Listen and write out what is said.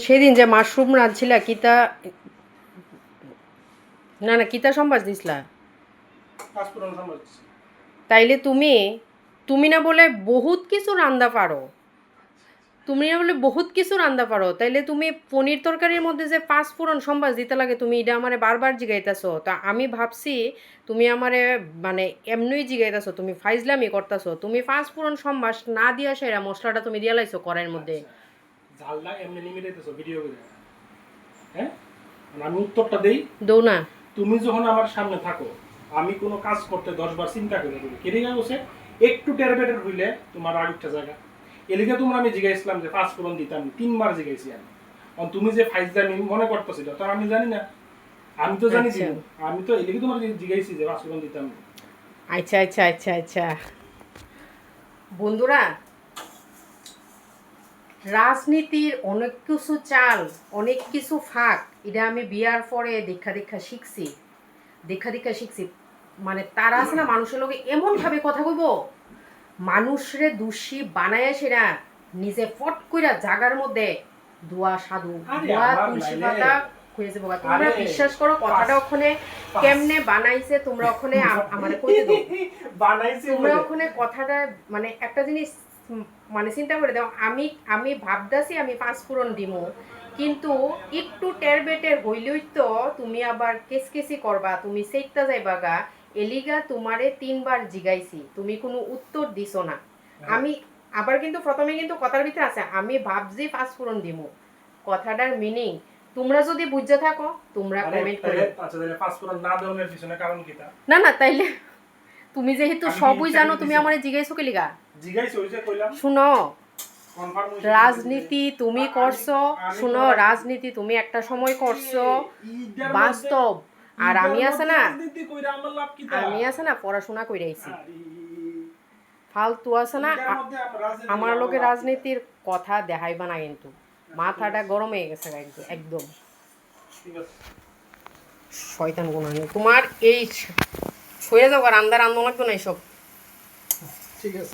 সেদিন যে মাশরুম রাঁধছিলা কিতা না না কিতা সম্বাস দিছিলা পাঁচফোড়ন সম্বাস দিছি। তাইলে তুমি তুমি না বলে বহুত কিছু রান্দা পারো, তুমি না বলে বহুত কিছু রান্দা পারো, তাইলে তুমি পনির তরকারির মধ্যে যে পাঁচ ফোড়ন সম্বাস দিতে লাগে তুমি এটা আমারে বারবার জিগাইতেছো। তা আমি ভাবছি তুমি আমারে মানে এমনিই জিগাইতেছো, তুমি ফাইজলামি করতেছো। তুমি পাঁচ ফোড়ন সম্বাস না দিয়া সেরা মশলাটা তুমি দিয়া লাইছো কড়াইয়ের মধ্যে। আচ্ছা, ঝালটা এমনি লিমিটেতেছো ভিডিও করে, হ্যাঁ? আর আমি উত্তরটা দেই। দৌ না তুমি যখন আমার সামনে থাকো, আমি কোনো কাজ করতে 10 বার চিন্তা করে করি। কেটে গেছে একটু টেরবেটের হইলে তোমার আরেকটা জায়গা। এলিগে তোমরা আমি জিজ্ঞাসলাম যে পাঁচফোড়ন দিতাম, 3 বার জিজ্ঞাসি আমি। কারণ তুমি যে ফাইজলামি মনে করতেছিল তা আমি জানি না। আমি তো জানি আচ্ছা দিব। আমি তো এলিগে তোমার জিজ্ঞাসি যে পাঁচফোড়ন দিতাম। আচ্ছা আচ্ছা আচ্ছা আচ্ছা বন্ধুরা, রাজনীতির অনেক কিছু চাল, অনেক কিছু ফাঁক, এটা আমি বিয়ার পরে দেখা দেখা শিখছি, দেখা দেখা শিখছি। মানে তারা আছে না মানুষের লোকে এমনভাবে কথা কইব, মানুষরে দোষী বানায় সেরা নিজে ফট কইরা জাগার মধ্যে দোয়া সাধু আরে দোয়া আমার তুলসী নাইলে। পাতা খুঁজে পাবা। তোমরা আরে, বিশ্বাস করো কথাটা পাঁচ- ওখানে পাঁচ- কেমনে বানাইছে তোমরা ওখানে আমার কইতে দাও। বানাইছি তোমরা বলে। ওখানে কথাটা মানে একটা জিনিস মানে চিন্তা করে দাও, আমি আমি ভাবদাসি আমি পাঁচফোড়ন দিমু, কিন্তু একটু টেরবেটের হইলেই তো তুমি আবার কেসকেসি করবা, তুমি সেইটা যাইবা গা। এলিগা তোমারে 3 বার জিগাইছি, তুমি কোনো উত্তর দিছো না। আমি আবার কিন্তু প্রথমে কিন্তু কথার ভিতরে আছে আমি ভাবছি পাঁচফোড়ন দিমু, কথাটার মিনিং তোমরা যদি বুঝতে থাকো তোমরা আরে, কমেন্ট তাহলে করো। আচ্ছা, তাহলে পাঁচফোড়ন না দেওয়ার পিছনে কারণ কি তা? না না তাইলে তুমি যেহেতু আমি কি সবই জানো ইচ্ছা তুমি করে আমারে জিগাইছো কে লিগা? জিজ্ঞাসা হইছে কইলাম। শুনো, কনফার্ম হইছে। রাজনীতি তুমি করছো, শুনো রাজনীতি তুমি একটা সময় করছো, বাস্তব। আর আমি আছে না, রাজনীতি কইরা আমার লাভ কি তা? আমি আছে না পড়াশোনা কইরাইছি, আরে, ফালতু আছে না। এইটার মধ্যে আমার রাজনীতি আমার কইরা লোকে আমার লাভ কি তা? রাজনীতির কথা দেখাইবা না কিন্তু, মাথাটা গরম হয়ে গেছে কিন্তু একদম। ঠিক আছে। শয়তান গুনানি তোমার এই সরে যাও, আর আন্দার আন্দোলন লাগবে না এইসব। ঠিক আছে।